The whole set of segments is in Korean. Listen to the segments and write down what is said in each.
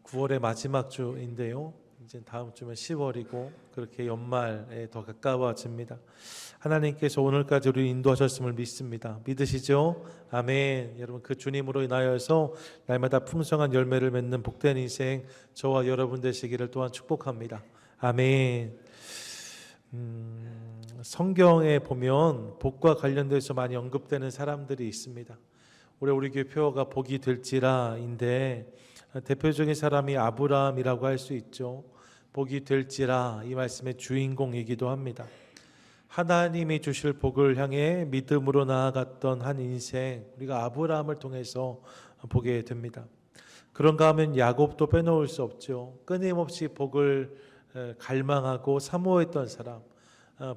9월의 마지막 주인데요. 이제 다음 주면 10월이고 그렇게 연말에 더 가까워집니다. 하나님께서 오늘까지 우리를 인도하셨음을 믿습니다. 믿으시죠? 아멘. 여러분, 그 주님으로 인하여서 날마다 풍성한 열매를 맺는 복된 인생 저와 여러분 되시기를 또한 축복합니다. 아멘. 성경에 보면 복과 관련돼서 많이 언급되는 사람들이 있습니다. 올해 우리 교회 표어가 복이 될지라인데 대표적인 사람이 아브라함이라고 할 수 있죠. 복이 될지라, 이 말씀의 주인공이기도 합니다. 하나님이 주실 복을 향해 믿음으로 나아갔던 한 인생, 우리가 아브라함을 통해서 보게 됩니다. 그런가 하면 야곱도 빼놓을 수 없죠. 끊임없이 복을 갈망하고 사모했던 사람,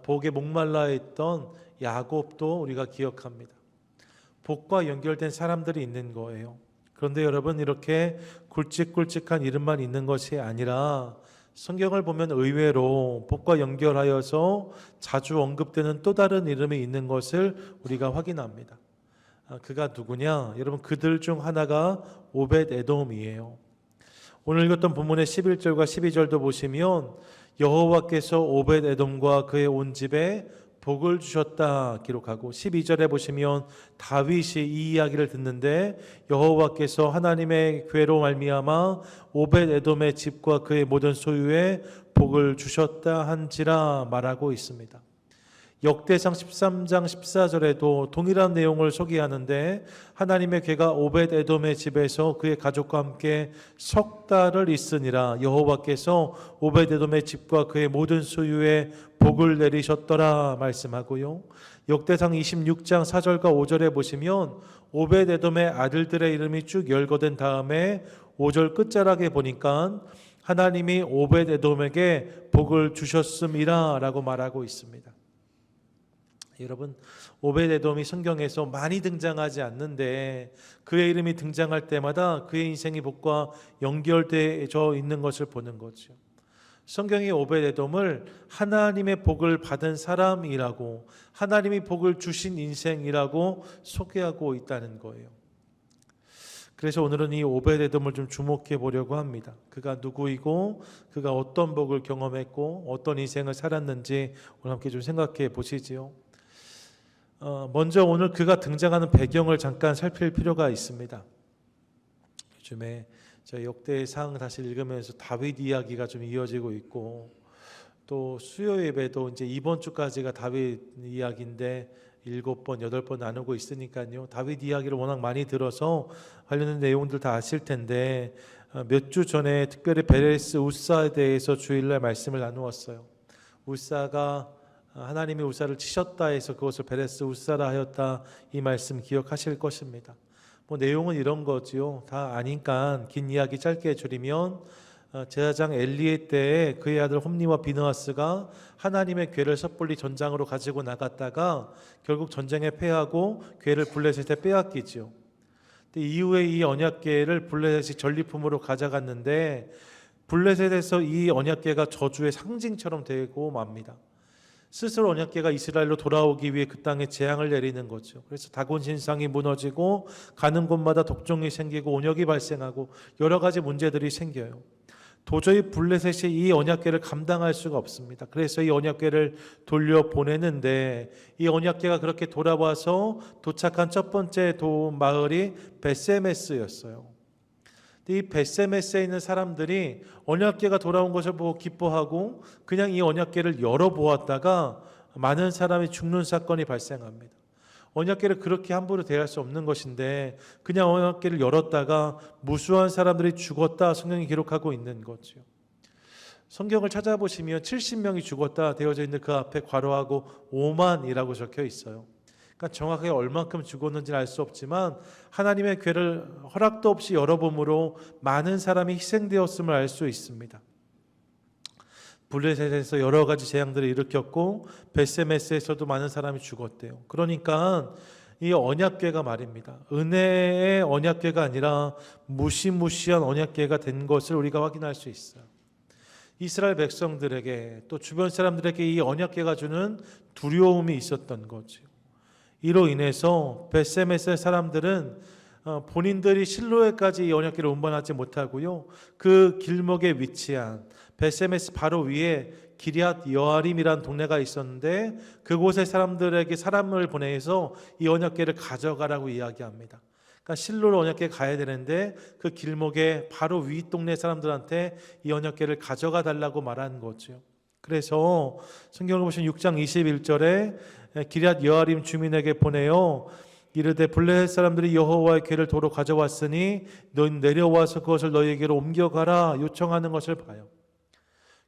복에 목말라 했던 야곱도 우리가 기억합니다. 복과 연결된 사람들이 있는 거예요. 그런데 여러분, 이렇게 굵직굵직한 이름만 있는 것이 아니라 성경을 보면 의외로 복과 연결하여서 자주 언급되는 또 다른 이름이 있는 것을 우리가 확인합니다. 그가 누구냐? 여러분, 그들 중 하나가 오벳 에돔이에요. 오늘 읽었던 본문의 11절과 12절도 보시면 여호와께서 오벳 에돔과 그의 온 집에 복을 주셨다 기록하고, 12절에 보시면 다윗이 이 이야기를 듣는데 여호와께서 하나님의 괴로 말미암아 오벳 에돔의 집과 그의 모든 소유에 복을 주셨다 한지라 말하고 있습니다. 역대상 13장 14절에도 동일한 내용을 소개하는데 하나님의 괴가 오벳 에돔의 집에서 그의 가족과 함께 석 달을 있으니라 여호와께서 오벳 에돔의 집과 그의 모든 소유에 복을 내리셨더라 말씀하고요. 역대상 26장 4절과 5절에 보시면 오벳 에돔의 아들들의 이름이 쭉 열거된 다음에 5절 끝자락에 보니까 하나님이 오벳 에돔에게 복을 주셨음이라 라고 말하고 있습니다. 여러분, 오벳 에돔이 성경에서 많이 등장하지 않는데 그의 이름이 등장할 때마다 그의 인생이 복과 연결되어 있는 것을 보는 거죠. 성경이 오벳 에돔을 하나님의 복을 받은 사람이라고, 하나님이 복을 주신 인생이라고 소개하고 있다는 거예요. 그래서 오늘은 이 오벳 에돔을 좀 주목해 보려고 합니다. 그가 누구이고 그가 어떤 복을 경험했고 어떤 인생을 살았는지 오늘 함께 좀 생각해 보시지요. 먼저 오늘 그가 등장하는 배경을 잠깐 살필 필요가 있습니다. 요즘에 저희 역대상 다시 읽으면서 다윗 이야기가 좀 이어지고 있고, 또 수요 예배도 이제 이번 주까지가 다윗 이야기인데 7번, 8번 나누고 있으니까요. 다윗 이야기를 워낙 많이 들어서 관련된 내용들 다 아실 텐데 몇 주 전에 특별히 베레스 우사에 대해서 주일날 말씀을 나누었어요. 우사가 하나님이 우사를 치셨다 해서 그것을 베레스 우사라 하였다, 이 말씀 기억하실 것입니다. 내용은 이런 거지요. 다 아니까 긴 이야기 짧게 줄이면 제사장 엘리의 때에 그의 아들 홈니와 비느하스가 하나님의 궤를 섣불리 전장으로 가지고 나갔다가 결국 전쟁에 패하고 궤를 블레셋에 빼앗기지요. 이후에 이 언약궤를 블레셋이 전리품으로 가져갔는데 블레셋에서 이 언약궤가 저주의 상징처럼 되고 맙니다. 스스로 언약궤가 이스라엘로 돌아오기 위해 그 땅에 재앙을 내리는 거죠. 그래서 다곤 신상이 무너지고 가는 곳마다 독종이 생기고 온역이 발생하고 여러 가지 문제들이 생겨요. 도저히 블레셋이 이 언약궤를 감당할 수가 없습니다. 그래서 이 언약궤를 돌려보내는데 이 언약궤가 그렇게 돌아와서 도착한 첫 번째 마을이 벳세메스였어요. 이 벳세메스에 있는 사람들이 언약궤가 돌아온 것을 보고 기뻐하고 그냥 이 언약궤를 열어보았다가 많은 사람이 죽는 사건이 발생합니다. 언약궤를 그렇게 함부로 대할 수 없는 것인데 그냥 언약궤를 열었다가 무수한 사람들이 죽었다 성경이 기록하고 있는 거죠. 성경을 찾아보시면 70명이 죽었다 되어져 있는데 그 앞에 괄호하고 5만이라고 적혀 있어요. 그러니까 정확하게 얼만큼 죽었는지는 알 수 없지만 하나님의 궤를 허락도 없이 열어봄으로 많은 사람이 희생되었음을 알 수 있습니다. 블레셋에서 여러 가지 재앙들을 일으켰고 벳세메스에서도 많은 사람이 죽었대요. 그러니까 이 언약궤가 말입니다. 은혜의 언약궤가 아니라 무시무시한 언약궤가 된 것을 우리가 확인할 수 있어요. 이스라엘 백성들에게 또 주변 사람들에게 이 언약궤가 주는 두려움이 있었던 거죠. 이로 인해서 벳세메스의 사람들은 본인들이 실로에까지 이 언약궤를 운반하지 못하고요. 그 길목에 위치한 베세메스 바로 위에 기럇 여아림이라는 동네가 있었는데 그곳의 사람들에게 사람을 보내서 이 언약궤를 가져가라고 이야기합니다. 그러니까 실로로 언약궤 가야 되는데 그 길목에 바로 위 동네 사람들한테 이 언약궤를 가져가 달라고 말하는 거죠. 그래서 성경을 보시면 6장 21절에 기럇 여아림 주민에게 보내요. 이르되 블레셋 사람들이 여호와의 궤를 도로 가져왔으니 너희 내려와서 그것을 너희에게로 옮겨가라 요청하는 것을 봐요.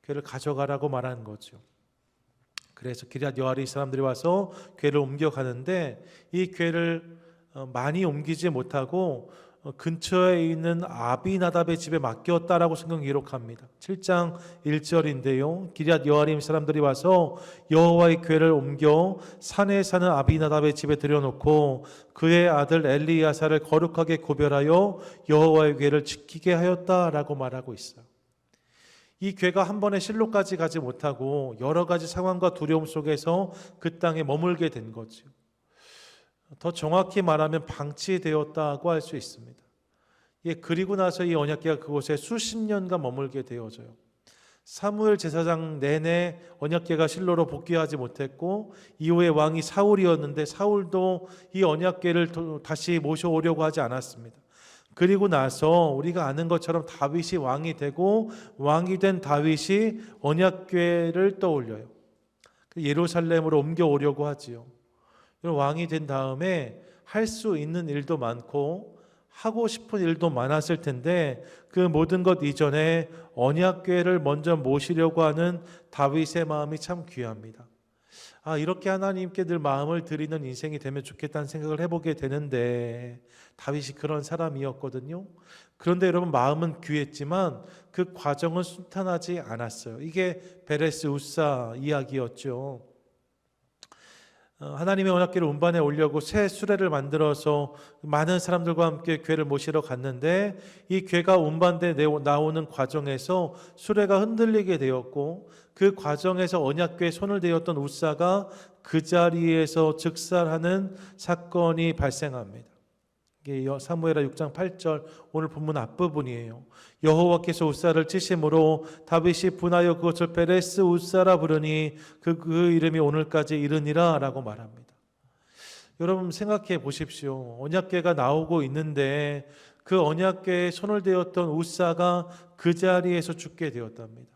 궤를 가져가라고 말하는 거죠. 그래서 기럇 여아림 사람들이 와서 궤를 옮겨가는데 이 궤를 많이 옮기지 못하고 근처에 있는 아비나답의 집에 맡겼다라고 성경이 기록합니다. 7장 1절인데요. 기럇 여아림 사람들이 와서 여호와의 궤를 옮겨 산에 사는 아비나답의 집에 들여놓고 그의 아들 엘리야사를 거룩하게 구별하여 여호와의 궤를 지키게 하였다라고 말하고 있어요. 이 궤가 한 번에 실로까지 가지 못하고 여러 가지 상황과 두려움 속에서 그 땅에 머물게 된 거죠. 더 정확히 말하면 방치되었다고 할 수 있습니다. 그리고 나서 이 언약궤가 그곳에 수십 년간 머물게 되어져요. 사무엘 제사장 내내 언약궤가 실로로 복귀하지 못했고 이후에 왕이 사울이었는데 사울도 이 언약궤를 다시 모셔오려고 하지 않았습니다. 그리고 나서 우리가 아는 것처럼 다윗이 왕이 되고 왕이 된 다윗이 언약궤를 떠올려요. 예루살렘으로 옮겨오려고 하지요. 왕이 된 다음에 할 수 있는 일도 많고 하고 싶은 일도 많았을 텐데 그 모든 것 이전에 언약궤를 먼저 모시려고 하는 다윗의 마음이 참 귀합니다. 이렇게 하나님께 늘 마음을 드리는 인생이 되면 좋겠다는 생각을 해보게 되는데 다윗이 그런 사람이었거든요. 그런데 여러분 마음은 귀했지만 그 과정은 순탄하지 않았어요. 이게 베레스 우사 이야기였죠. 하나님의 언약궤를 운반해 오려고 새 수레를 만들어서 많은 사람들과 함께 궤를 모시러 갔는데 이 궤가 운반돼 나오는 과정에서 수레가 흔들리게 되었고 그 과정에서 언약궤에 손을 대었던 우사가 그 자리에서 즉살하는 사건이 발생합니다. 이게 사무엘하 6장 8절 오늘 본문 앞부분이에요. 여호와께서 우사를 치심으로 다윗이 분하여 그것을 베레스 우사라 부르니 그 이름이 오늘까지 이르니라 라고 말합니다. 여러분 생각해 보십시오. 언약궤가 나오고 있는데 그 언약궤에 손을 대었던 우사가 그 자리에서 죽게 되었답니다.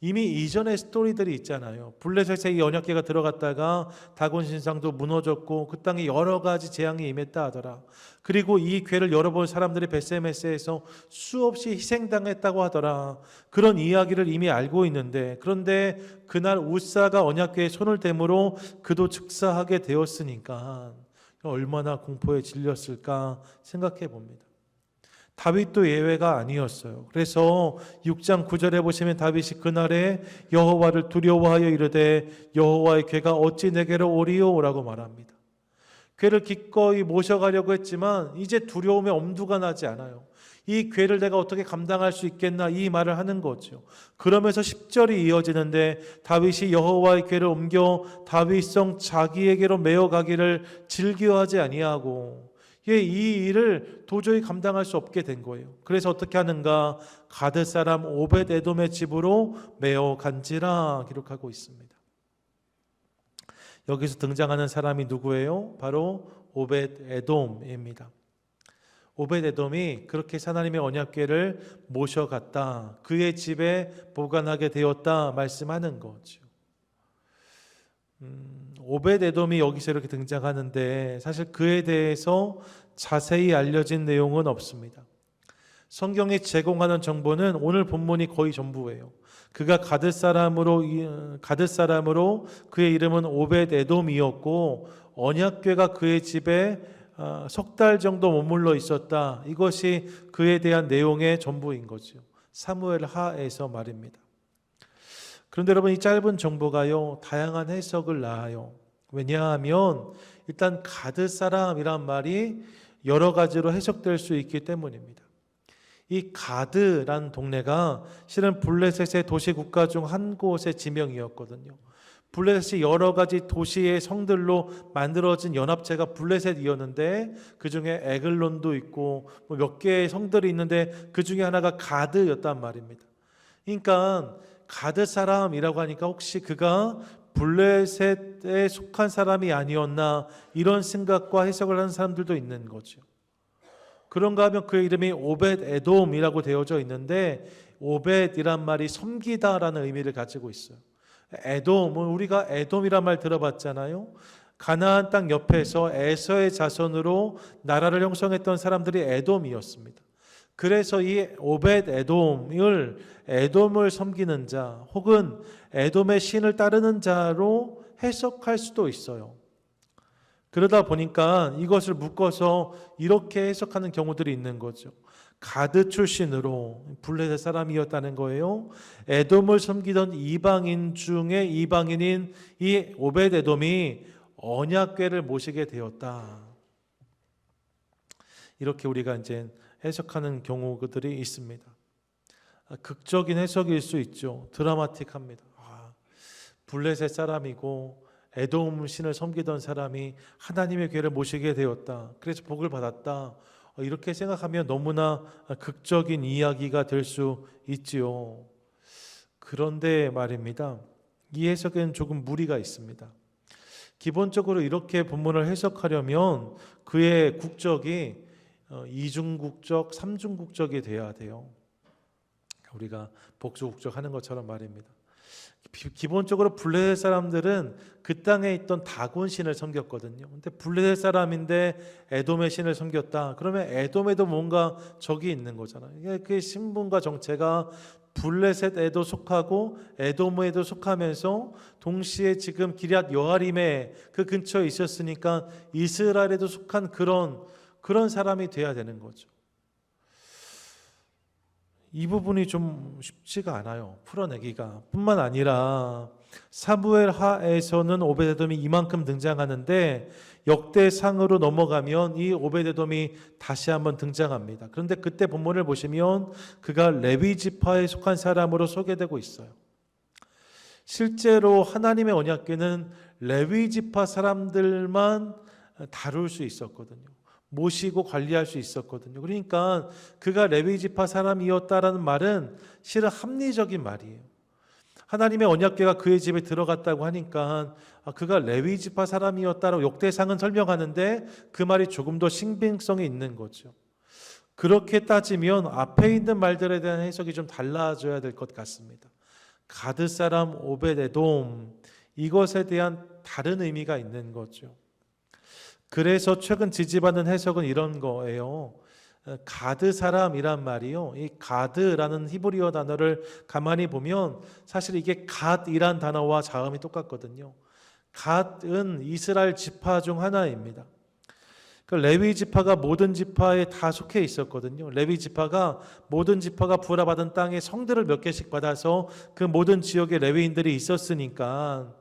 이미 이전의 스토리들이 있잖아요. 블레셋에 이 언약궤가 들어갔다가 다곤 신상도 무너졌고 그 땅에 여러 가지 재앙이 임했다 하더라. 그리고 이 궤를 열어본 사람들이 베세메스에서 수없이 희생당했다고 하더라. 그런 이야기를 이미 알고 있는데 그런데 그날 우사가 언약궤에 손을 대므로 그도 즉사하게 되었으니까 얼마나 공포에 질렸을까 생각해 봅니다. 다윗도 예외가 아니었어요. 그래서 6장 9절에 보시면 다윗이 그날에 여호와를 두려워하여 이르되 여호와의 궤가 어찌 내게로 오리요? 라고 말합니다. 궤를 기꺼이 모셔가려고 했지만 이제 두려움에 엄두가 나지 않아요. 이 궤를 내가 어떻게 감당할 수 있겠나 이 말을 하는 거죠. 그러면서 10절이 이어지는데 다윗이 여호와의 궤를 옮겨 다윗성 자기에게로 메어가기를 즐겨하지 아니하고 이 일을 도저히 감당할 수 없게 된 거예요. 그래서 어떻게 하는가? 가드 사람 오벳 에돔의 집으로 메어 간지라 기록하고 있습니다. 여기서 등장하는 사람이 누구예요? 바로 오벳 에돔입니다. 오벳 에돔이 그렇게 하나님의 언약궤를 모셔갔다. 그의 집에 보관하게 되었다 말씀하는 거죠. 오벳 에돔이 여기서 이렇게 등장하는데 사실 그에 대해서 자세히 알려진 내용은 없습니다. 성경이 제공하는 정보는 오늘 본문이 거의 전부예요. 그가 가드 사람으로 그의 이름은 오벳 에돔이었고 언약궤가 그의 집에 석 달 정도 머물러 있었다. 이것이 그에 대한 내용의 전부인 거죠. 사무엘 하에서 말입니다. 그런데 여러분 이 짧은 정보가요 다양한 해석을 낳아요. 왜냐하면 일단 가드 사람이란 말이 여러 가지로 해석될 수 있기 때문입니다. 이 가드라는 동네가 실은 블레셋의 도시 국가 중 한 곳의 지명이었거든요. 블레셋이 여러 가지 도시의 성들로 만들어진 연합체가 블레셋이었는데 그 중에 에글론도 있고 몇 개의 성들이 있는데 그 중에 하나가 가드였단 말입니다. 그러니까 가드 사람이라고 하니까 혹시 그가 블레셋에 속한 사람이 아니었나 이런 생각과 해석을 하는 사람들도 있는 거죠. 그런가 하면 그의 이름이 오벳 에돔이라고 되어져 있는데 오벳이란 말이 섬기다라는 의미를 가지고 있어요. 에돔, 우리가 에돔이란 말 들어봤잖아요. 가나안 땅 옆에서 에서의 자손으로 나라를 형성했던 사람들이 에돔이었습니다. 그래서 이 오벳 에돔을 섬기는 자 혹은 에돔의 신을 따르는 자로 해석할 수도 있어요. 그러다 보니까 이것을 묶어서 이렇게 해석하는 경우들이 있는 거죠. 가드 출신으로 블레셋 사람이었다는 거예요. 에돔을 섬기던 이방인 중에 이방인인 이 오벳 에돔이 언약궤를 모시게 되었다. 이렇게 우리가 이제 해석하는 경우들이 있습니다. 극적인 해석일 수 있죠. 드라마틱합니다. 블레셋 사람이고 에돔 신을 섬기던 사람이 하나님의 궤를 모시게 되었다. 그래서 복을 받았다. 이렇게 생각하면 너무나 극적인 이야기가 될 수 있지요. 그런데 말입니다. 이 해석에는 조금 무리가 있습니다. 기본적으로 이렇게 본문을 해석하려면 그의 국적이 이중국적, 삼중국적이 돼야 돼요. 우리가 복수국적 하는 것처럼 말입니다. 기본적으로 블레셋 사람들은 그 땅에 있던 다곤 신을 섬겼거든요. 근데 블레셋 사람인데 에돔의 신을 섬겼다. 그러면 에돔에도 뭔가 적이 있는 거잖아요. 그 신분과 정체가 블레셋에도 속하고 에돔에도 속하면서 동시에 지금 기럇 여아림의 그 근처에 있었으니까 이스라엘에도 속한 그런 사람이 돼야 되는 거죠. 이 부분이 좀 쉽지가 않아요. 풀어내기가. 뿐만 아니라 사무엘 하에서는 오벳에돔이 이만큼 등장하는데 역대상으로 넘어가면 이 오벳에돔이 다시 한번 등장합니다. 그런데 그때 본문을 보시면 그가 레위 지파에 속한 사람으로 소개되고 있어요. 실제로 하나님의 언약궤는 레위 지파 사람들만 다룰 수 있었거든요. 모시고 관리할 수 있었거든요. 그러니까 그가 레위 지파 사람이었다라는 말은 실은 합리적인 말이에요. 하나님의 언약궤가 그의 집에 들어갔다고 하니까 그가 레위 지파 사람이었다라고 역대상은 설명하는데 그 말이 조금 더 신빙성이 있는 거죠. 그렇게 따지면 앞에 있는 말들에 대한 해석이 좀 달라져야 될 것 같습니다. 가드 사람 오벳 에돔, 이것에 대한 다른 의미가 있는 거죠. 그래서 최근 지지받는 해석은 이런 거예요. 가드 사람이란 말이요. 이 가드라는 히브리어 단어를 가만히 보면 사실 이게 갓이란 단어와 자음이 똑같거든요. 갓은 이스라엘 지파 중 하나입니다. 레위 지파가 모든 지파에 다 속해 있었거든요. 레위 지파가 모든 지파가 부활받은 땅에 성들을 몇 개씩 받아서 그 모든 지역에 레위인들이 있었으니까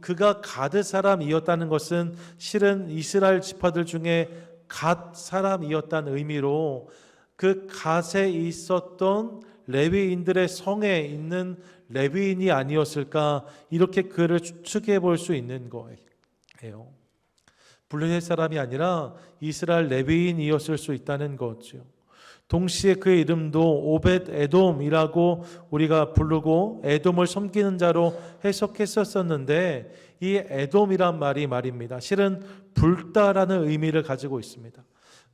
그가 가드 사람이었다는 것은 실은 이스라엘 지파들 중에 갓 사람이었다는 의미로 그 갓에 있었던 레위인들의 성에 있는 레위인이 아니었을까 이렇게 그를 추측해 볼 수 있는 거예요. 블레셋 사람이 아니라 이스라엘 레위인이었을 수 있다는 거죠. 동시에 그의 이름도 오벳 에돔이라고 우리가 부르고 에돔을 섬기는 자로 해석했었는데 이 에돔이란 말이 말입니다. 실은 붉다라는 의미를 가지고 있습니다.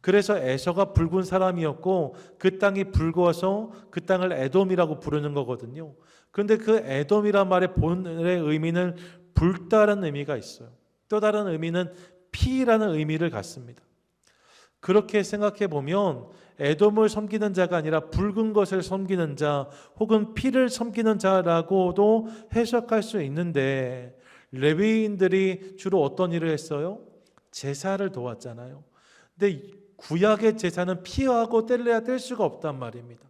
그래서 에서가 붉은 사람이었고 그 땅이 붉어서 그 땅을 에돔이라고 부르는 거거든요. 그런데 그 에돔이란 말의 본의 의미는 붉다라는 의미가 있어요. 또 다른 의미는 피라는 의미를 갖습니다. 그렇게 생각해 보면 에돔을 섬기는 자가 아니라 붉은 것을 섬기는 자 혹은 피를 섬기는 자라고도 해석할 수 있는데 레위인들이 주로 어떤 일을 했어요? 제사를 도왔잖아요. 근데 구약의 제사는 피하고 뗄래야 뗄 수가 없단 말입니다.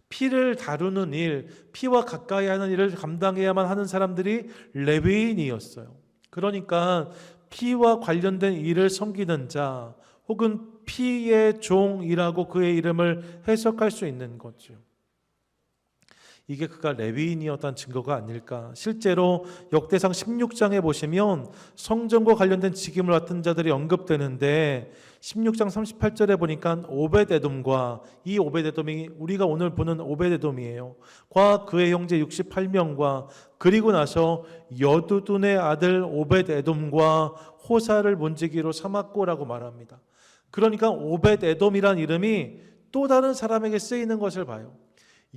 피를 다루는 일, 피와 가까이 하는 일을 감당해야만 하는 사람들이 레위인이었어요. 그러니까 피와 관련된 일을 섬기는 자 혹은 피의 종이라고 그의 이름을 해석할 수 있는 거죠. 이게 그가 레위인이었다는 증거가 아닐까. 실제로 역대상 16장에 보시면 성전과 관련된 직임을 맡은 자들이 언급되는데 16장 38절에 보니까 오벳에돔과, 이 오벳에돔이 우리가 오늘 보는 오벳에돔이에요. 과 그의 형제 68명과 그리고 나서 여두둔의 아들 오벳에돔과 호사를 문지기로 삼았고라고 말합니다. 그러니까 오벳에돔이란 이름이 또 다른 사람에게 쓰이는 것을 봐요.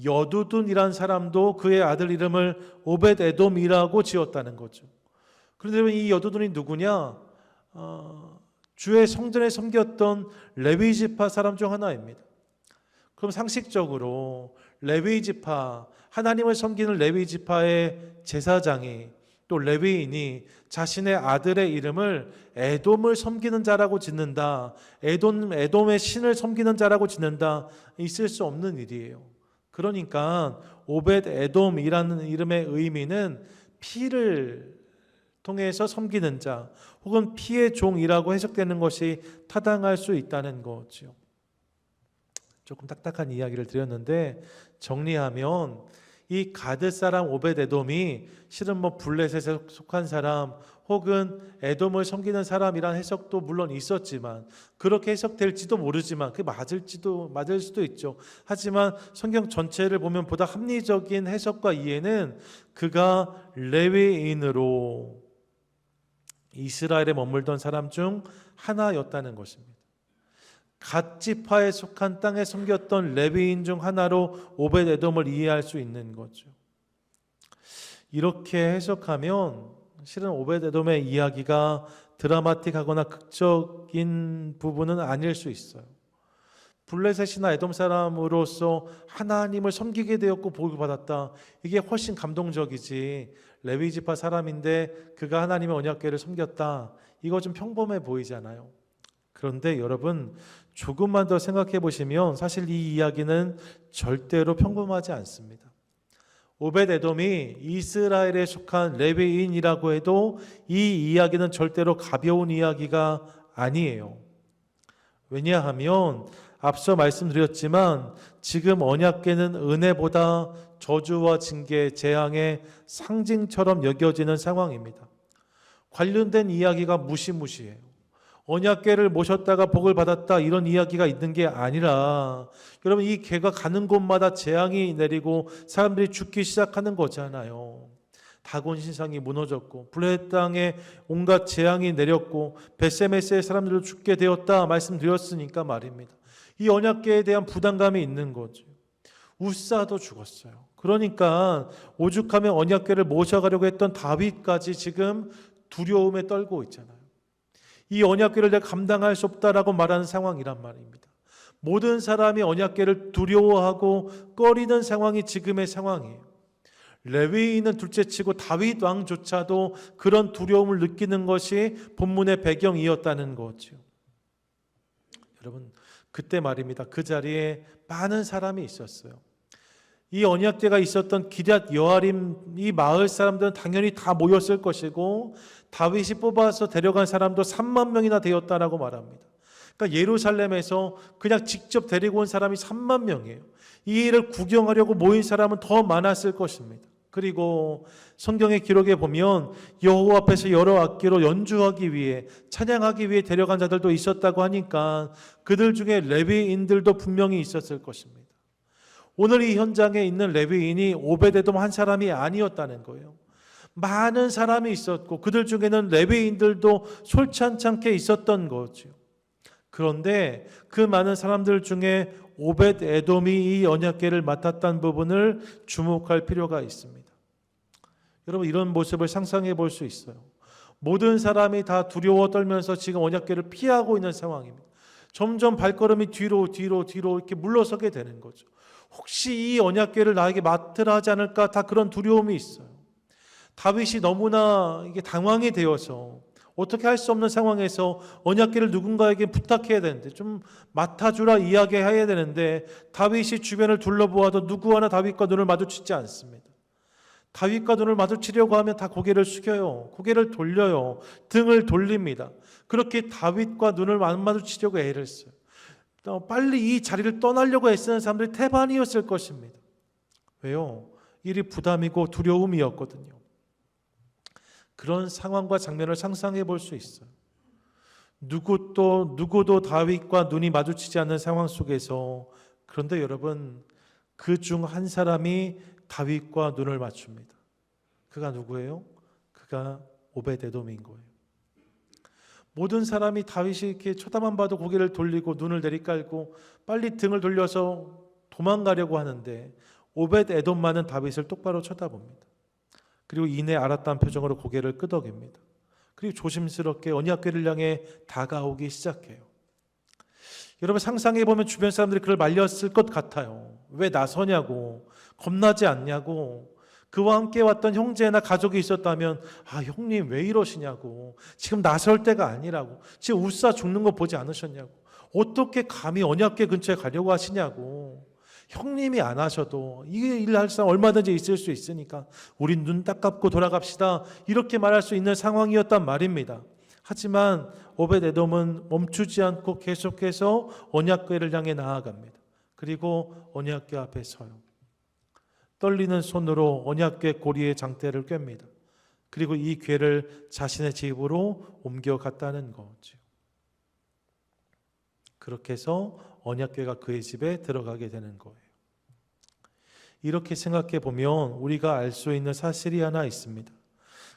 여두둔이란 사람도 그의 아들 이름을 오벳에돔이라고 지었다는 거죠. 그런데 이 여두둔이 누구냐? 주의 성전에 섬겼던 레위 지파 사람 중 하나입니다. 그럼 상식적으로 레위 지파, 하나님을 섬기는 레위 지파의 제사장이, 또 레위인이 자신의 아들의 이름을 에돔을 섬기는 자라고 짓는다, 에돔의 신을 섬기는 자라고 짓는다, 있을 수 없는 일이에요. 그러니까 오벳에돔이라는 이름의 의미는 피를 통해서 섬기는 자 혹은 피의 종이라고 해석되는 것이 타당할 수 있다는 거죠. 조금 딱딱한 이야기를 드렸는데 정리하면 이 가드 사람 오벳에돔이 실은 블레셋에 속한 사람 혹은 에돔을 섬기는 사람이란 해석도 물론 있었지만, 그렇게 해석될지도 모르지만 그게 맞을 수도 있죠. 하지만 성경 전체를 보면 보다 합리적인 해석과 이해는 그가 레위인으로 이스라엘에 머물던 사람 중 하나였다는 것입니다. 갓 지파에 속한 땅에 섬겼던 레위인 중 하나로 오벳에돔을 이해할 수 있는 거죠. 이렇게 해석하면 실은 오벳에돔의 이야기가 드라마틱하거나 극적인 부분은 아닐 수 있어요. 블레셋이나 에돔 사람으로서 하나님을 섬기게 되었고 복을 받았다, 이게 훨씬 감동적이지, 레위 지파 사람인데 그가 하나님의 언약궤를 섬겼다, 이거 좀 평범해 보이잖아요. 그런데 여러분 조금만 더 생각해 보시면 사실 이 이야기는 절대로 평범하지 않습니다. 오벳에돔이 이스라엘에 속한 레위인이라고 해도 이 이야기는 절대로 가벼운 이야기가 아니에요. 왜냐하면 앞서 말씀드렸지만 지금 언약궤는 은혜보다 저주와 징계, 재앙의 상징처럼 여겨지는 상황입니다. 관련된 이야기가 무시무시해요. 언약궤를 모셨다가 복을 받았다, 이런 이야기가 있는 게 아니라 여러분 이 궤가 가는 곳마다 재앙이 내리고 사람들이 죽기 시작하는 거잖아요. 다곤 신상이 무너졌고 블레셋 땅에 온갖 재앙이 내렸고 벳세메스의 사람들도 죽게 되었다 말씀드렸으니까 말입니다. 이 언약궤에 대한 부담감이 있는 거죠. 우사도 죽었어요. 그러니까 오죽하면 언약궤를 모셔가려고 했던 다윗까지 지금 두려움에 떨고 있잖아요. 이 언약궤를 내가 감당할 수 없다라고 말하는 상황이란 말입니다. 모든 사람이 언약궤를 두려워하고 꺼리는 상황이 지금의 상황이에요. 레위인은 둘째치고 다윗 왕조차도 그런 두려움을 느끼는 것이 본문의 배경이었다는 거죠. 여러분 그때 말입니다. 그 자리에 많은 사람이 있었어요. 이 언약궤가 있었던 기럇 여아림 이 마을 사람들은 당연히 다 모였을 것이고 다윗이 뽑아서 데려간 사람도 3만 명이나 되었다라고 말합니다. 그러니까 예루살렘에서 그냥 직접 데리고 온 사람이 3만 명이에요. 이 일을 구경하려고 모인 사람은 더 많았을 것입니다. 그리고 성경의 기록에 보면 여호와 앞에서 여러 악기로 연주하기 위해, 찬양하기 위해 데려간 자들도 있었다고 하니까 그들 중에 레위인들도 분명히 있었을 것입니다. 오늘 이 현장에 있는 레위인이 오벳에돔 한 사람이 아니었다는 거예요. 많은 사람이 있었고 그들 중에는 레위인들도 솔찬찮게 있었던 거죠. 그런데 그 많은 사람들 중에 오벳에돔이 이 언약궤를 맡았다는 부분을 주목할 필요가 있습니다. 여러분 이런 모습을 상상해 볼 수 있어요. 모든 사람이 다 두려워 떨면서 지금 언약궤를 피하고 있는 상황입니다. 점점 발걸음이 뒤로 이렇게 물러서게 되는 거죠. 혹시 이 언약궤를 나에게 맡으라 하지 않을까, 다 그런 두려움이 있어요. 다윗이 너무나 이게 당황이 되어서 어떻게 할 수 없는 상황에서 언약궤를 누군가에게 부탁해야 되는데, 좀 맡아주라 이야기해야 되는데 다윗이 주변을 둘러보아도 누구 하나 다윗과 눈을 마주치지 않습니다. 다윗과 눈을 마주치려고 하면 다 고개를 숙여요. 고개를 돌려요. 등을 돌립니다. 그렇게 다윗과 눈을 안 마주치려고 애를 써요. 빨리 이 자리를 떠나려고 애쓰는 사람들이 태반이었을 것입니다. 왜요? 일이 부담이고 두려움이었거든요. 그런 상황과 장면을 상상해 볼 수 있어요. 누구도 다윗과 눈이 마주치지 않는 상황 속에서, 그런데 여러분, 그 중 한 사람이 다윗과 눈을 맞춥니다. 그가 누구예요? 그가 오벳에돔인 거예요. 모든 사람이 다윗이 이렇게 쳐다만 봐도 고개를 돌리고 눈을 내리깔고 빨리 등을 돌려서 도망가려고 하는데, 오벳에돔만은 다윗을 똑바로 쳐다봅니다. 그리고 이내 알았다는 표정으로 고개를 끄덕입니다. 그리고 조심스럽게 언약궤를 향해 다가오기 시작해요. 여러분, 상상해보면 주변 사람들이 그를 말렸을 것 같아요. 왜 나서냐고, 겁나지 않냐고. 그와 함께 왔던 형제나 가족이 있었다면, 형님 왜 이러시냐고, 지금 나설 때가 아니라고, 지금 울사 죽는 거 보지 않으셨냐고, 어떻게 감히 언약궤 근처에 가려고 하시냐고, 형님이 안 하셔도 이 일 할 사람 얼마든지 있을 수 있으니까 우린 눈 딱 감고 돌아갑시다, 이렇게 말할 수 있는 상황이었단 말입니다. 하지만 오벳에돔은 멈추지 않고 계속해서 언약궤를 향해 나아갑니다. 그리고 언약궤 앞에 서요. 떨리는 손으로 언약궤 고리에 장대를 꿰입니다. 그리고 이 궤를 자신의 집으로 옮겨갔다는 거죠. 그렇게 해서 언약궤가 그의 집에 들어가게 되는 거예요. 이렇게 생각해 보면 우리가 알 수 있는 사실이 하나 있습니다.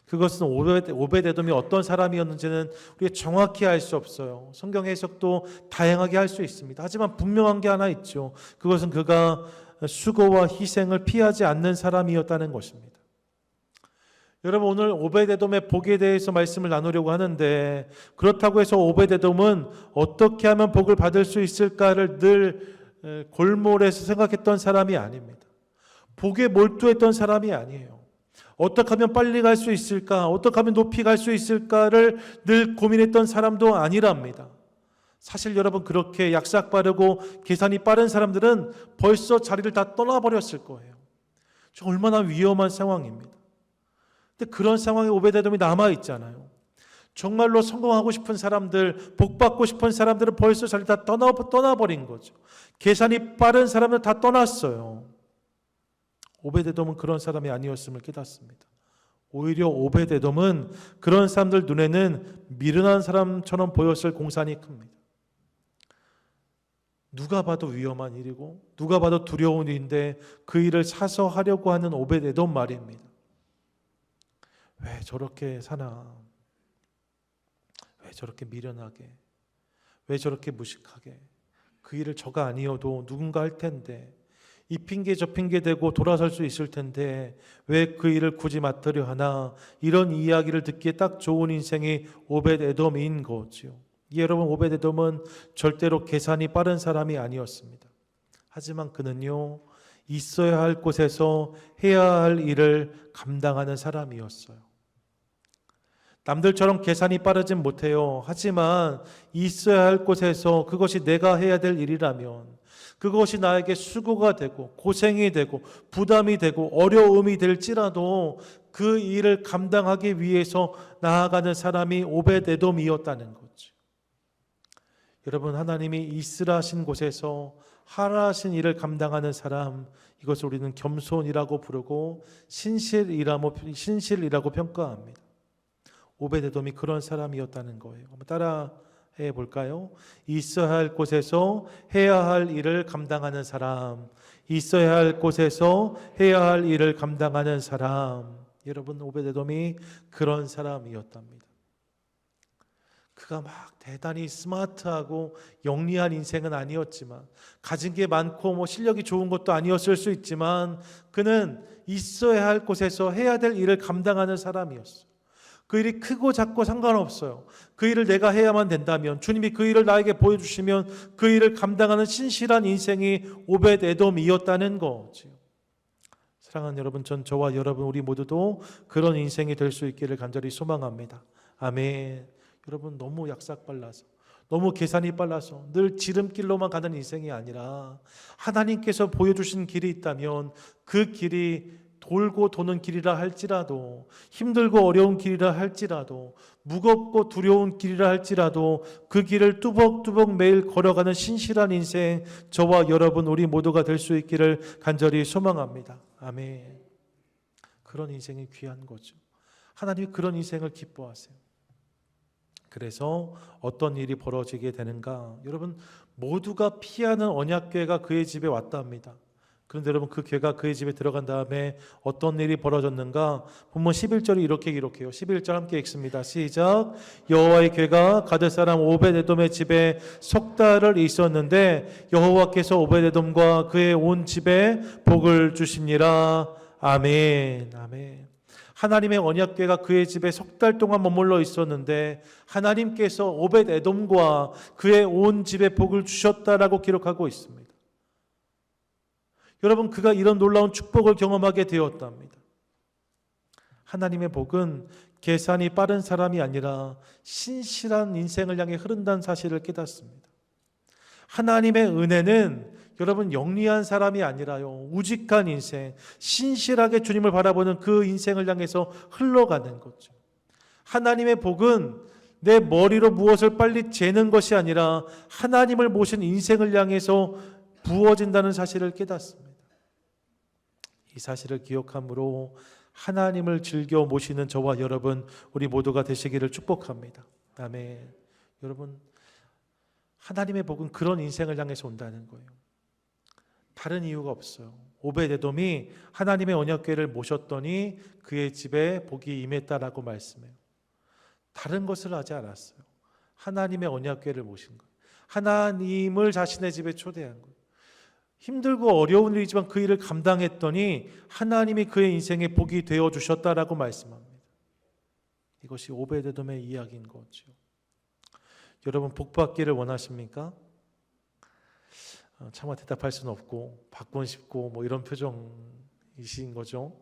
그것은 오벳에돔이 어떤 사람이었는지는 우리가 정확히 알 수 없어요. 성경 해석도 다양하게 할 수 있습니다. 하지만 분명한 게 하나 있죠. 그것은 그가 수고와 희생을 피하지 않는 사람이었다는 것입니다. 여러분, 오늘 오벳에돔의 복에 대해서 말씀을 나누려고 하는데, 그렇다고 해서 오벳에돔은 어떻게 하면 복을 받을 수 있을까를 늘 골몰해서 생각했던 사람이 아닙니다. 복에 몰두했던 사람이 아니에요. 어떻게 하면 빨리 갈 수 있을까, 어떻게 하면 높이 갈 수 있을까를 늘 고민했던 사람도 아니랍니다. 사실 여러분, 그렇게 약삭 빠르고 계산이 빠른 사람들은 벌써 자리를 다 떠나버렸을 거예요. 얼마나 위험한 상황입니다. 근데 그런 상황에 오벳에돔이 남아있잖아요. 정말로 성공하고 싶은 사람들, 복받고 싶은 사람들은 벌써 자리 다 떠나버린 거죠. 계산이 빠른 사람들 다 떠났어요. 오벳에돔은 그런 사람이 아니었음을 깨닫습니다. 오히려 오벳에돔은 그런 사람들 눈에는 미련한 사람처럼 보였을 공산이 큽니다. 누가 봐도 위험한 일이고 누가 봐도 두려운 일인데 그 일을 사서 하려고 하는 오벳에돔 말입니다. 왜 저렇게 사나? 왜 저렇게 미련하게? 왜 저렇게 무식하게? 그 일을 저가 아니어도 누군가 할 텐데, 이 핑계 저 핑계 대고 돌아설 수 있을 텐데 왜 그 일을 굳이 맡으려 하나? 이런 이야기를 듣기에 딱 좋은 인생이 오벳에돔인 거지요. 여러분, 오벳에돔은 절대로 계산이 빠른 사람이 아니었습니다. 하지만 그는요, 있어야 할 곳에서 해야 할 일을 감당하는 사람이었어요. 남들처럼 계산이 빠르진 못해요. 하지만 있어야 할 곳에서 그것이 내가 해야 될 일이라면, 그것이 나에게 수고가 되고 고생이 되고 부담이 되고 어려움이 될지라도 그 일을 감당하기 위해서 나아가는 사람이 오벳에돔이었다는 거죠. 여러분, 하나님이 있으라 하신 곳에서 하라 하신 일을 감당하는 사람, 이것을 우리는 겸손이라고 부르고 신실이라고 평가합니다. 오벳에돔이 그런 사람이었다는 거예요. 한번 따라해 볼까요? 있어야 할 곳에서 해야 할 일을 감당하는 사람, 있어야 할 곳에서 해야 할 일을 감당하는 사람. 여러분, 오벳에돔이 그런 사람이었답니다. 그가 막 대단히 스마트하고 영리한 인생은 아니었지만, 가진 게 많고 실력이 좋은 것도 아니었을 수 있지만, 그는 있어야 할 곳에서 해야 될 일을 감당하는 사람이었어요. 그 일이 크고 작고 상관없어요. 그 일을 내가 해야만 된다면, 주님이 그 일을 나에게 보여주시면 그 일을 감당하는 신실한 인생이 오벳에돔이었다는 거지요. 사랑하는 여러분, 저와 여러분, 우리 모두도 그런 인생이 될 수 있기를 간절히 소망합니다. 아멘. 여러분, 너무 약삭빨라서, 너무 계산이 빨라서 늘 지름길로만 가는 인생이 아니라, 하나님께서 보여주신 길이 있다면 그 길이 돌고 도는 길이라 할지라도, 힘들고 어려운 길이라 할지라도, 무겁고 두려운 길이라 할지라도 그 길을 뚜벅뚜벅 매일 걸어가는 신실한 인생, 저와 여러분 우리 모두가 될 수 있기를 간절히 소망합니다. 아멘. 그런 인생이 귀한 거죠. 하나님이 그런 인생을 기뻐하세요. 그래서 어떤 일이 벌어지게 되는가? 여러분, 모두가 피하는 언약궤가 그의 집에 왔다 합니다. 그런데 여러분, 그 궤가 그의 집에 들어간 다음에 어떤 일이 벌어졌는가? 본문 11절이 이렇게 기록해요. 11절 함께 읽습니다. 시작. 여호와의 궤가 가드 사람 오벳에돔의 집에 석 달을 있었는데 여호와께서 오벳에돔과 그의 온 집에 복을 주시니라. 아멘. 아멘. 하나님의 언약궤가 그의 집에 석 달 동안 머물러 있었는데 하나님께서 오벳에돔과 그의 온 집에 복을 주셨다라고 기록하고 있습니다. 여러분, 그가 이런 놀라운 축복을 경험하게 되었답니다. 하나님의 복은 계산이 빠른 사람이 아니라 신실한 인생을 향해 흐른다는 사실을 깨닫습니다. 하나님의 은혜는 여러분 영리한 사람이 아니라요, 우직한 인생, 신실하게 주님을 바라보는 그 인생을 향해서 흘러가는 거죠. 하나님의 복은 내 머리로 무엇을 빨리 재는 것이 아니라 하나님을 모신 인생을 향해서 부어진다는 사실을 깨닫습니다. 이 사실을 기억함으로 하나님을 즐겨 모시는 저와 여러분, 우리 모두가 되시기를 축복합니다. 아멘. 여러분, 하나님의 복은 그런 인생을 향해서 온다는 거예요. 다른 이유가 없어요. 오벳에돔이 하나님의 언약궤를 모셨더니 그의 집에 복이 임했다라고 말씀해요. 다른 것을 하지 않았어요. 하나님의 언약궤를 모신 거예요. 하나님을 자신의 집에 초대한 거예요. 힘들고 어려운 일이지만 그 일을 감당했더니 하나님이 그의 인생에 복이 되어 주셨다라고 말씀합니다. 이것이 오벳에돔의 이야기인 거죠. 여러분, 복 받기를 원하십니까? 차마 대답할 수는 없고 받곤 싶고 뭐 이런 표정이신 거죠.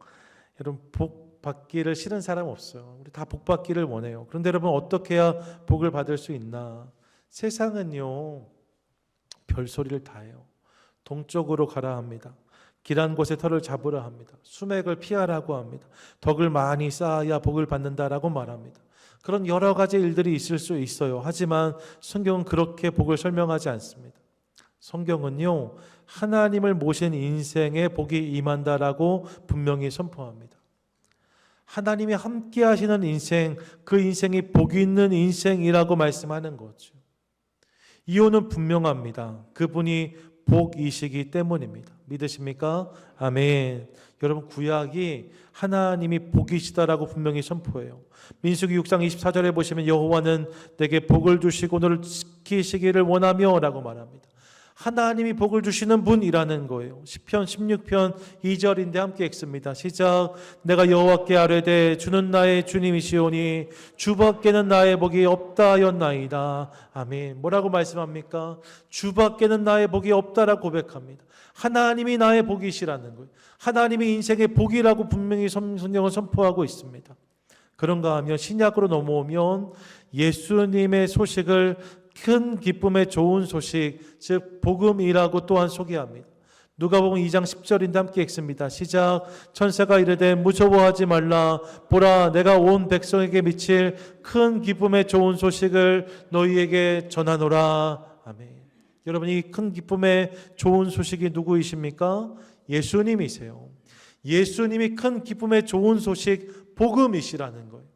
여러분, 복 받기를 싫은 사람 없어요. 우리 다 복 받기를 원해요. 그런데 여러분, 어떻게 해야 복을 받을 수 있나? 세상은요, 별소리를 다 해요. 동쪽으로 가라 합니다. 길한 곳에 터를 잡으라 합니다. 수맥을 피하라고 합니다. 덕을 많이 쌓아야 복을 받는다라고 말합니다. 그런 여러 가지 일들이 있을 수 있어요. 하지만 성경은 그렇게 복을 설명하지 않습니다. 성경은요, 하나님을 모신 인생에 복이 임한다라고 분명히 선포합니다. 하나님이 함께 하시는 인생, 그 인생이 복이 있는 인생이라고 말씀하는 거죠. 이유는 분명합니다. 그분이 복이시기 때문입니다. 믿으십니까? 아멘. 여러분, 구약이 하나님이 복이시다라고 분명히 선포해요. 민수기 6장 24절에 보시면 여호와는 내게 복을 주시고 너를 지키시기를 원하며 라고 말합니다. 하나님이 복을 주시는 분이라는 거예요. 시편 16편 2절인데 함께 읽습니다. 시작. 내가 여호와께 아뢰되 주는 나의 주님이시오니 주밖에는 나의 복이 없다 하였나이다. 아멘. 뭐라고 말씀합니까? 주밖에는 나의 복이 없다라고 고백합니다. 하나님이 나의 복이시라는 거예요. 하나님이 인생의 복이라고 분명히 성경은 선포하고 있습니다. 그런가 하면 신약으로 넘어오면 예수님의 소식을 큰 기쁨의 좋은 소식, 즉 복음이라고 또한 소개합니다. 누가복음 2장 10절인데 함께 읽습니다. 시작. 천사가 이르되 무서워하지 말라. 보라, 내가 온 백성에게 미칠 큰 기쁨의 좋은 소식을 너희에게 전하노라. 아멘. 여러분, 이 큰 기쁨의 좋은 소식이 누구이십니까? 예수님이세요. 예수님이 큰 기쁨의 좋은 소식, 복음이시라는 거예요.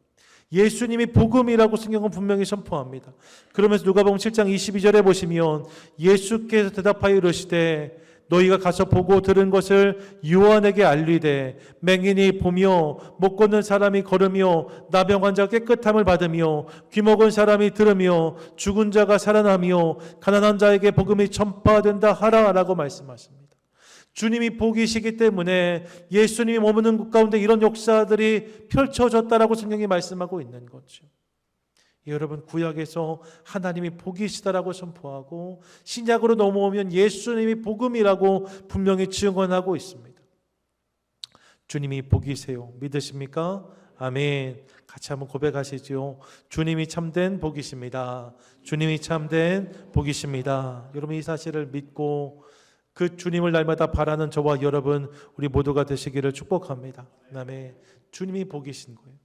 예수님이 복음이라고 성경은 분명히 선포합니다. 그러면서 누가복음 7장 22절에 보시면 예수께서 대답하여 이르시되 너희가 가서 보고 들은 것을 요한에게 알리되 맹인이 보며 못 걷는 사람이 걸으며 나병 환자가 깨끗함을 받으며 귀먹은 사람이 들으며 죽은 자가 살아나며 가난한 자에게 복음이 전파된다 하라라고 말씀하십니다. 주님이 복이시기 때문에 예수님이 머무는 곳 가운데 이런 역사들이 펼쳐졌다라고 성경이 말씀하고 있는 거죠. 여러분, 구약에서 하나님이 복이시다라고 선포하고 신약으로 넘어오면 예수님이 복음이라고 분명히 증언하고 있습니다. 주님이 복이세요. 믿으십니까? 아멘. 같이 한번 고백하시죠. 주님이 참된 복이십니다. 주님이 참된 복이십니다. 여러분, 이 사실을 믿고 그 주님을 날마다 바라는 저와 여러분, 우리 모두가 되시기를 축복합니다. 아멘. 주님이 복이신 거예요.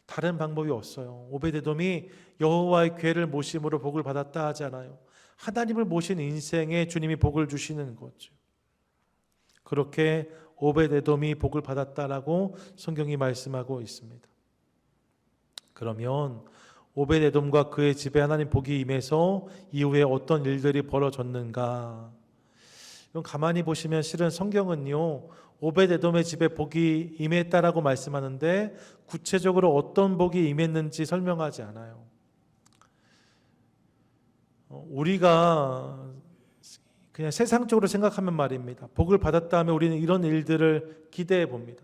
다른 방법이 없어요. 오벳에돔이 여호와의 궤를 모심으로 복을 받았다 하잖아요. 하나님을 모신 인생에 주님이 복을 주시는 거죠. 그렇게 오벳에돔이 복을 받았다라고 성경이 말씀하고 있습니다. 그러면 오벳에돔과 그의 집에 하나님 복이 임해서 이후에 어떤 일들이 벌어졌는가? 이건 가만히 보시면 실은 성경은요, 오벳에돔의 집에 복이 임했다라고 말씀하는데 구체적으로 어떤 복이 임했는지 설명하지 않아요. 우리가 그냥 세상적으로 생각하면 말입니다. 복을 받았다 하면 우리는 이런 일들을 기대해 봅니다.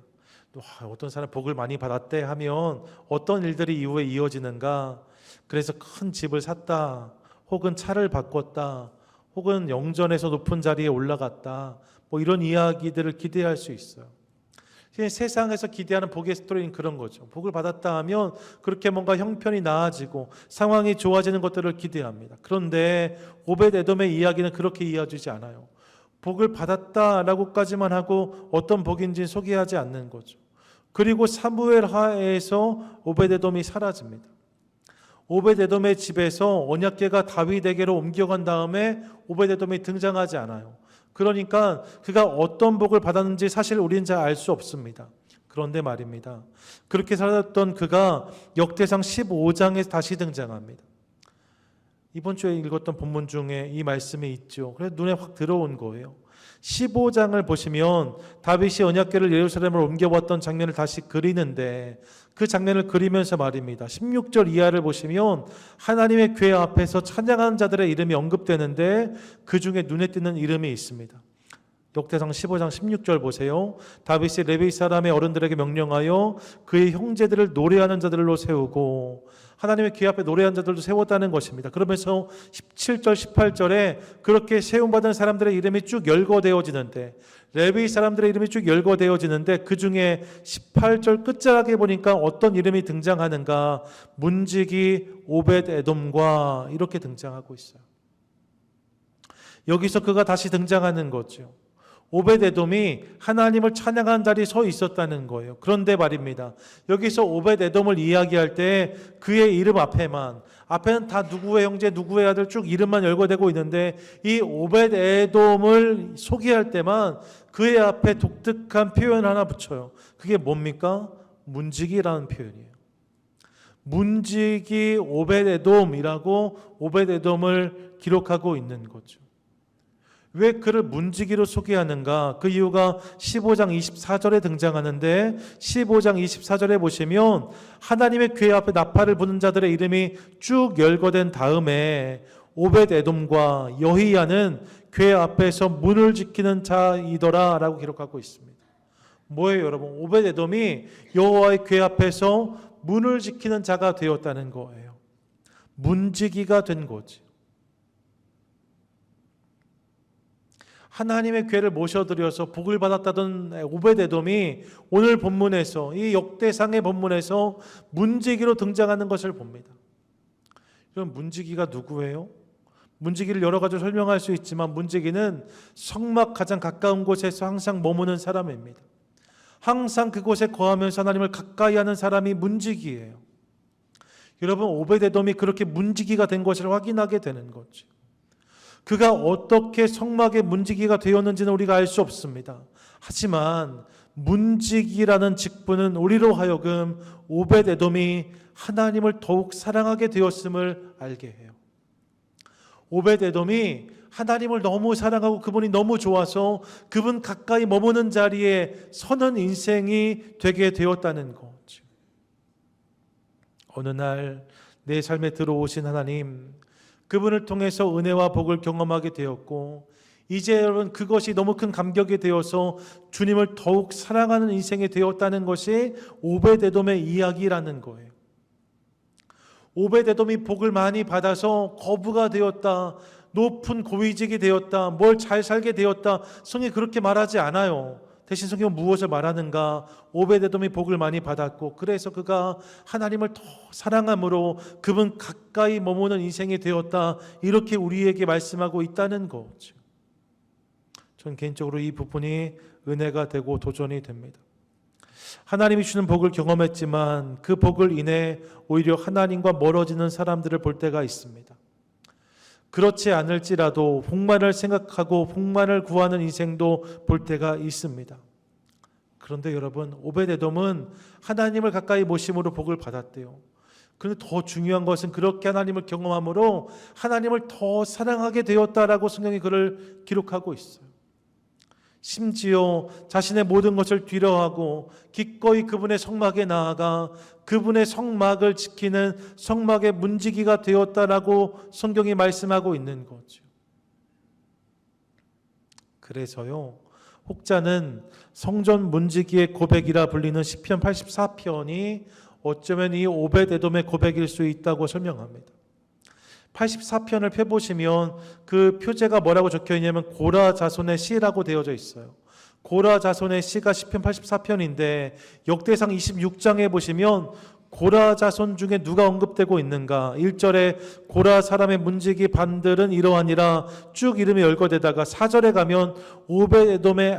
어떤 사람 복을 많이 받았대 하면 어떤 일들이 이후에 이어지는가? 그래서 큰 집을 샀다, 혹은 차를 바꿨다, 혹은 영전에서 높은 자리에 올라갔다, 뭐 이런 이야기들을 기대할 수 있어요. 세상에서 기대하는 복의 스토리는 그런 거죠. 복을 받았다 하면 그렇게 뭔가 형편이 나아지고 상황이 좋아지는 것들을 기대합니다. 그런데 오벳에돔의 이야기는 그렇게 이어지지 않아요. 복을 받았다라고까지만 하고 어떤 복인지 소개하지 않는 거죠. 그리고 사무엘 하에서 오벳에돔이 사라집니다. 오벳에돔의 집에서 언약궤가 다윗에게로 옮겨간 다음에 오벳에돔이 등장하지 않아요. 그러니까 그가 어떤 복을 받았는지 사실 우리는 잘 알 수 없습니다. 그런데 말입니다, 그렇게 살았던 그가 역대상 15장에 다시 등장합니다. 이번 주에 읽었던 본문 중에 이 말씀이 있죠. 그래서 눈에 확 들어온 거예요. 15장을 보시면 다윗이 언약궤를 예루살렘으로 옮겨왔던 장면을 다시 그리는데, 그 장면을 그리면서 말입니다, 16절 이하를 보시면 하나님의 궤 앞에서 찬양하는 자들의 이름이 언급되는데 그 중에 눈에 띄는 이름이 있습니다. 역대상 15장 16절 보세요. 다윗이 레위 사람의 어른들에게 명령하여 그의 형제들을 노래하는 자들로 세우고, 하나님의 궤 앞에 노래하는 자들도 세웠다는 것입니다. 그러면서 17절 18절에 그렇게 세움받은 사람들의 이름이 쭉 열거되어지는데, 레위 사람들의 이름이 쭉 열거되어지는데 그 중에 18절 끝자락에 보니까 어떤 이름이 등장하는가? 문지기 오벳에돔과 이렇게 등장하고 있어요. 여기서 그가 다시 등장하는 거죠. 오벳에돔이 하나님을 찬양하는 자리에 서 있었다는 거예요. 그런데 말입니다, 여기서 오벳에돔을 이야기할 때 그의 이름 앞에는 다 누구의 형제 누구의 아들 쭉 이름만 열거되고 있는데, 이 오벳에돔을 소개할 때만 그의 앞에 독특한 표현 하나 붙여요. 그게 뭡니까? 문지기라는 표현이에요. 문지기 오벳에돔이라고 오벳에돔을 기록하고 있는 거죠. 왜 그를 문지기로 소개하는가? 그 이유가 15장 24절에 등장하는데, 15장 24절에 보시면 하나님의 궤 앞에 나팔을 부는 자들의 이름이 쭉 열거된 다음에 오벳에돔과 여히야는 궤 앞에서 문을 지키는 자이더라 라고 기록하고 있습니다. 뭐예요 여러분? 오벳에돔이 여호와의 궤 앞에서 문을 지키는 자가 되었다는 거예요. 문지기가 된 거지. 하나님의 궤를 모셔드려서 복을 받았다던 오벳에돔이 오늘 본문에서, 이 역대상의 본문에서 문지기로 등장하는 것을 봅니다. 그럼 문지기가 누구예요? 문지기를 여러 가지로 설명할 수 있지만 문지기는 성막 가장 가까운 곳에서 항상 머무는 사람입니다. 항상 그곳에 거하면서 하나님을 가까이 하는 사람이 문지기예요. 여러분, 오벳에돔이 그렇게 문지기가 된 것을 확인하게 되는 거죠. 그가 어떻게 성막의 문지기가 되었는지는 우리가 알 수 없습니다. 하지만 문지기라는 직분은 우리로 하여금 오벳에돔이 하나님을 더욱 사랑하게 되었음을 알게 해요. 오벳에돔이 하나님을 너무 사랑하고 그분이 너무 좋아서 그분 가까이 머무는 자리에 서는 인생이 되게 되었다는 거죠. 어느 날 내 삶에 들어오신 하나님, 그분을 통해서 은혜와 복을 경험하게 되었고, 이제 여러분 그것이 너무 큰 감격이 되어서 주님을 더욱 사랑하는 인생이 되었다는 것이 오벳에돔의 이야기라는 거예요. 오벳에돔이 복을 많이 받아서 거부가 되었다, 높은 고위직이 되었다, 뭘 잘 살게 되었다, 성경이 그렇게 말하지 않아요. 대신 성경은 무엇을 말하는가? 오벳에돔이 복을 많이 받았고, 그래서 그가 하나님을 더 사랑함으로 그분 가까이 머무는 인생이 되었다, 이렇게 우리에게 말씀하고 있다는 거죠. 전 개인적으로 이 부분이 은혜가 되고 도전이 됩니다. 하나님이 주는 복을 경험했지만 그 복을 인해 오히려 하나님과 멀어지는 사람들을 볼 때가 있습니다. 그렇지 않을지라도 복만을 생각하고 복만을 구하는 인생도 볼 때가 있습니다. 그런데 여러분, 오벳에돔은 하나님을 가까이 모심으로 복을 받았대요. 그런데 더 중요한 것은 그렇게 하나님을 경험함으로 하나님을 더 사랑하게 되었다라고 성경이 그를 기록하고 있어요. 심지어 자신의 모든 것을 뒤로하고 기꺼이 그분의 성막에 나아가 그분의 성막을 지키는 성막의 문지기가 되었다라고 성경이 말씀하고 있는 거죠. 그래서요, 혹자는 성전 문지기의 고백이라 불리는 시편 84편이 어쩌면 이 오벳에돔의 고백일 수 있다고 설명합니다. 84편을 펴보시면 그 표제가 뭐라고 적혀 있냐면 고라 자손의 시라고 되어져 있어요. 고라 자손의 시가 시편 84편인데 역대상 26장에 보시면 고라 자손 중에 누가 언급되고 있는가? 1절에 고라 사람의 문지기 반들은 이러하니라 쭉 이름이 열거되다가 4절에 가면 오벳에돔의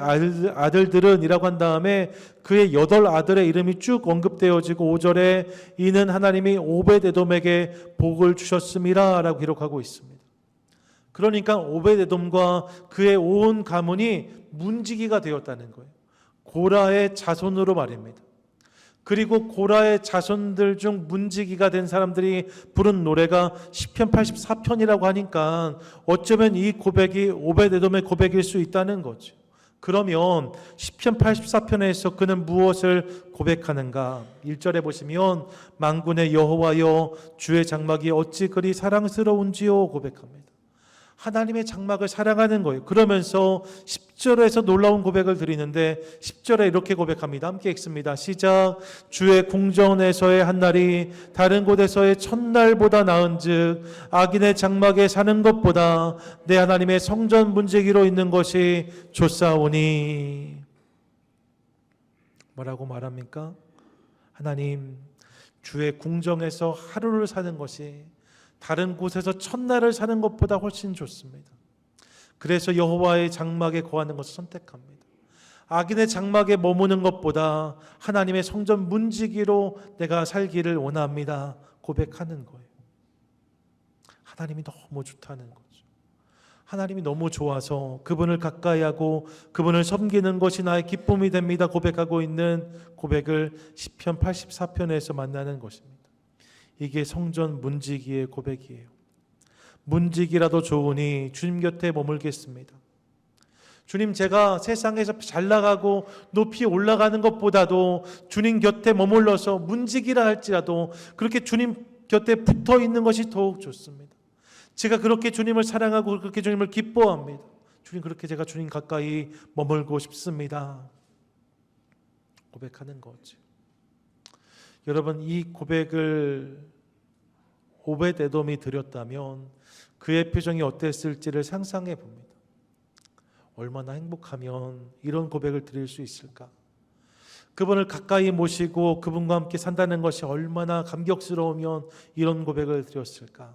아들들은 이라고 한 다음에 그의 8아들의 이름이 쭉 언급되어지고 5절에 이는 하나님이 오벳에돔에게 복을 주셨음이라 라고 기록하고 있습니다. 그러니까 오벳에돔과 그의 온 가문이 문지기가 되었다는 거예요. 고라의 자손으로 말입니다. 그리고 고라의 자손들 중 문지기가 된 사람들이 부른 노래가 시편 84편이라고 하니까 어쩌면 이 고백이 오벳에돔의 고백일 수 있다는 거죠. 그러면 시편 84편에서 그는 무엇을 고백하는가? 1절에 보시면 만군의 여호와여 주의 장막이 어찌 그리 사랑스러운지요 고백합니다. 하나님의 장막을 사랑하는 거예요. 그러면서 10절에서 놀라운 고백을 드리는데 10절에 이렇게 고백합니다. 함께 읽습니다. 시작. 주의 궁전에서의 한날이 다른 곳에서의 첫날보다 나은즉 악인의 장막에 사는 것보다 내 하나님의 성전 문지기로 있는 것이 좋사오니. 뭐라고 말합니까? 하나님, 주의 궁정에서 하루를 사는 것이 다른 곳에서 첫날을 사는 것보다 훨씬 좋습니다. 그래서 여호와의 장막에 거하는 것을 선택합니다. 악인의 장막에 머무는 것보다 하나님의 성전 문지기로 내가 살기를 원합니다. 고백하는 거예요. 하나님이 너무 좋다는 거죠. 하나님이 너무 좋아서 그분을 가까이 하고 그분을 섬기는 것이 나의 기쁨이 됩니다. 고백하고 있는 고백을 시편 84편에서 만나는 것입니다. 이게 성전 문지기의 고백이에요. 문지기라도 좋으니 주님 곁에 머물겠습니다. 주님, 제가 세상에서 잘 나가고 높이 올라가는 것보다도 주님 곁에 머물러서 문지기라 할지라도 그렇게 주님 곁에 붙어 있는 것이 더욱 좋습니다. 제가 그렇게 주님을 사랑하고 그렇게 주님을 기뻐합니다. 주님, 그렇게 제가 주님 가까이 머물고 싶습니다. 고백하는 거죠. 여러분, 이 고백을 오벳에돔이 드렸다면 그의 표정이 어땠을지를 상상해 봅니다. 얼마나 행복하면 이런 고백을 드릴 수 있을까? 그분을 가까이 모시고 그분과 함께 산다는 것이 얼마나 감격스러우면 이런 고백을 드렸을까?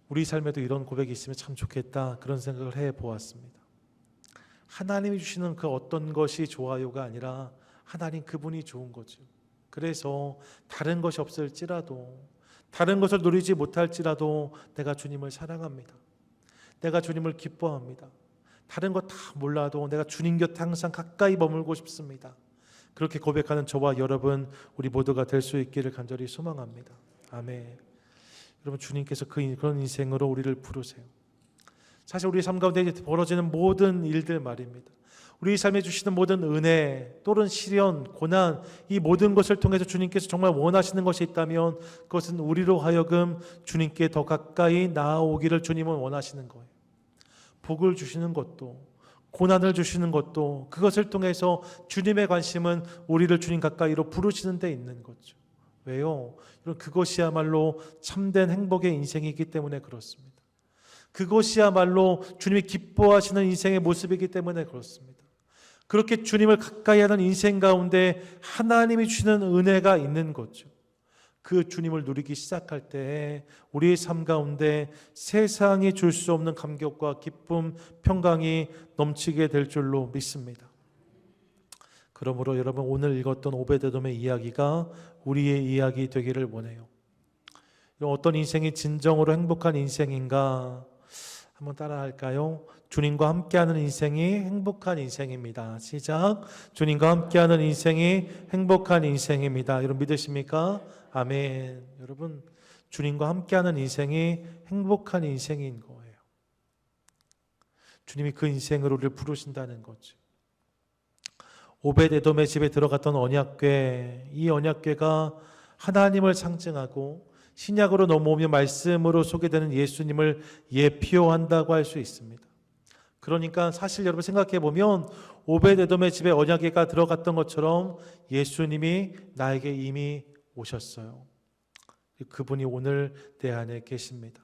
우리 삶에도 이런 고백이 있으면 참 좋겠다, 그런 생각을 해보았습니다. 하나님이 주시는 그 어떤 것이 좋아요가 아니라 하나님 그분이 좋은 거죠. 그래서 다른 것이 없을지라도, 다른 것을 누리지 못할지라도 내가 주님을 사랑합니다. 내가 주님을 기뻐합니다. 다른 것 다 몰라도 내가 주님 곁에 항상 가까이 머물고 싶습니다. 그렇게 고백하는 저와 여러분, 우리 모두가 될 수 있기를 간절히 소망합니다. 아멘. 여러분, 주님께서 그런 인생으로 우리를 부르세요. 사실 우리 삶 가운데 벌어지는 모든 일들 말입니다. 우리 삶에 주시는 모든 은혜, 또는 시련, 고난, 이 모든 것을 통해서 주님께서 정말 원하시는 것이 있다면 그것은 우리로 하여금 주님께 더 가까이 나아오기를 주님은 원하시는 거예요. 복을 주시는 것도, 고난을 주시는 것도, 그것을 통해서 주님의 관심은 우리를 주님 가까이로 부르시는 데 있는 거죠. 왜요? 그것이야말로 참된 행복의 인생이기 때문에 그렇습니다. 그것이야말로 주님이 기뻐하시는 인생의 모습이기 때문에 그렇습니다. 그렇게 주님을 가까이 하는 인생 가운데 하나님이 주시는 은혜가 있는 거죠. 그 주님을 누리기 시작할 때 우리의 삶 가운데 세상이 줄 수 없는 감격과 기쁨, 평강이 넘치게 될 줄로 믿습니다. 그러므로 여러분, 오늘 읽었던 오벳에돔의 이야기가 우리의 이야기 되기를 원해요. 어떤 인생이 진정으로 행복한 인생인가? 한번 따라할까요? 주님과 함께하는 인생이 행복한 인생입니다. 시작. 주님과 함께하는 인생이 행복한 인생입니다. 여러분 믿으십니까? 아멘. 여러분, 주님과 함께하는 인생이 행복한 인생인 거예요. 주님이 그 인생으로 우리를 부르신다는 거죠. 오벳에돔의 집에 들어갔던 언약궤, 이 언약궤가 하나님을 상징하고 신약으로 넘어오면 말씀으로 소개되는 예수님을 예표한다고 할 수 있습니다. 그러니까 사실 여러분 생각해 보면 오벳에돔의 집에 언약궤가 들어갔던 것처럼 예수님이 나에게 이미 오셨어요. 그분이 오늘 내 안에 계십니다.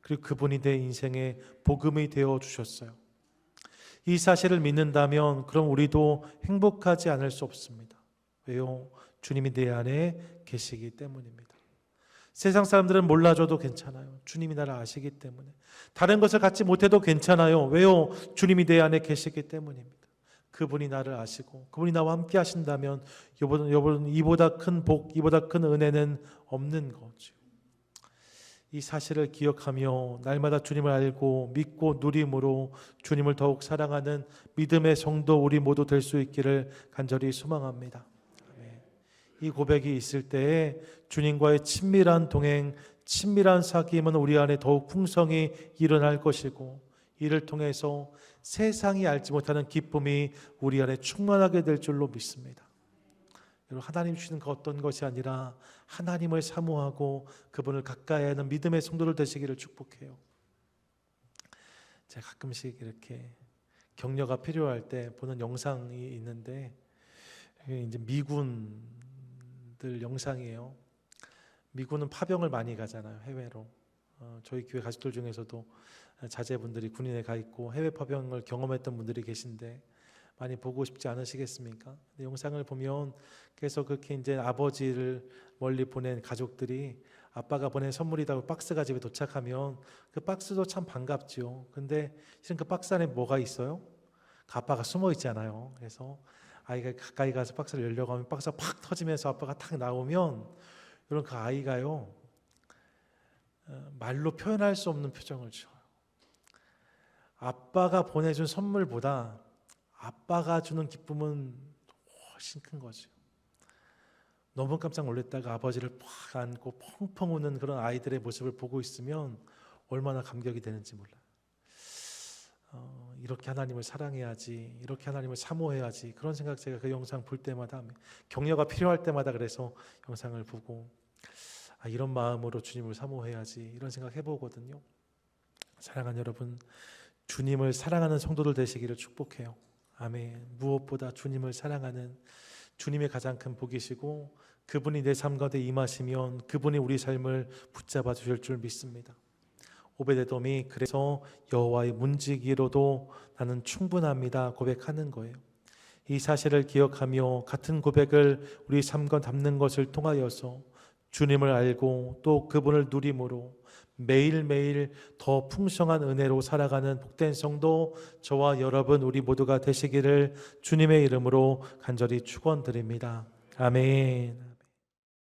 그리고 그분이 내 인생의 복음이 되어 주셨어요. 이 사실을 믿는다면 그럼 우리도 행복하지 않을 수 없습니다. 왜요? 주님이 내 안에 계시기 때문입니다. 세상 사람들은 몰라줘도 괜찮아요. 주님이 나를 아시기 때문에. 다른 것을 갖지 못해도 괜찮아요. 왜요? 주님이 내 안에 계시기 때문입니다. 그분이 나를 아시고 그분이 나와 함께 하신다면 이보다 큰 복, 이보다 큰 은혜는 없는 거죠. 이 사실을 기억하며 날마다 주님을 알고 믿고 누림으로 주님을 더욱 사랑하는 믿음의 성도 우리 모두 될 수 있기를 간절히 소망합니다. 이 고백이 있을 때에 주님과의 친밀한 동행, 친밀한 사귐은 우리 안에 더욱 풍성히 일어날 것이고 이를 통해서 세상이 알지 못하는 기쁨이 우리 안에 충만하게 될 줄로 믿습니다. 여러분, 하나님 주시는 그 어떤 것이 아니라 하나님을 사모하고 그분을 가까이 하는 믿음의 성도들 되시기를 축복해요. 제가 가끔씩 이렇게 격려가 필요할 때 보는 영상이 있는데 이제 미군들 영상이에요. 미군은 파병을 많이 가잖아요, 해외로. 저희 교회 가족들 중에서도 자제분들이 군인에 가 있고 해외 파병을 경험했던 분들이 계신데 많이 보고 싶지 않으시겠습니까? 근데 영상을 보면 계속 그렇게 이제 아버지를 멀리 보낸 가족들이 아빠가 보낸 선물이라고 박스가 집에 도착하면 그 박스도 참 반갑죠. 근데 실은 그 박스 안에 뭐가 있어요? 그 아빠가 숨어 있잖아요. 그래서 아이가 가까이 가서 박스를 열려고 하면 박스가 팍 터지면서 아빠가 탁 나오면 여러분 그 아이가요 말로 표현할 수 없는 표정을 지어요. 아빠가 보내준 선물보다 아빠가 주는 기쁨은 훨씬 큰 거죠. 너무 깜짝 놀랐다가 아버지를 팍 안고 펑펑 우는 그런 아이들의 모습을 보고 있으면 얼마나 감격이 되는지 몰라요. 이렇게 하나님을 사랑해야지, 이렇게 하나님을 사모해야지, 그런 생각 제가 그 영상 볼 때마다 격려가 필요할 때마다 그래서 영상을 보고 이런 마음으로 주님을 사모해야지 이런 생각 해보거든요. 사랑하는 여러분, 주님을 사랑하는 성도들 되시기를 축복해요. 아멘. 무엇보다 주님을 사랑하는 주님의 가장 큰 복이시고 그분이 내 삶 가운데 임하시면 그분이 우리 삶을 붙잡아 주실 줄 믿습니다. 오벳에돔이 그래서 여호와의 문지기로도 나는 충분합니다 고백하는 거예요. 이 사실을 기억하며 같은 고백을 우리 삶과 담는 것을 통하여서 주님을 알고 또 그분을 누림으로 매일매일 더 풍성한 은혜로 살아가는 복된 성도 저와 여러분 우리 모두가 되시기를 주님의 이름으로 간절히 축원드립니다. 아멘.